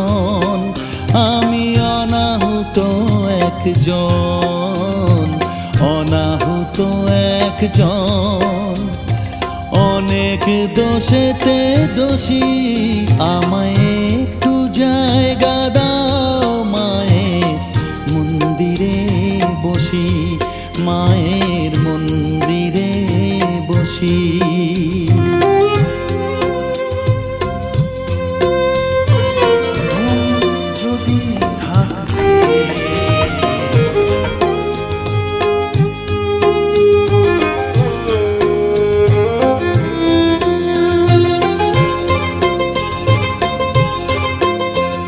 একজন, আমি অনাহুত একজন, অনাহুত একজন। অনেক দোষেতে দোষী, আমায় একটু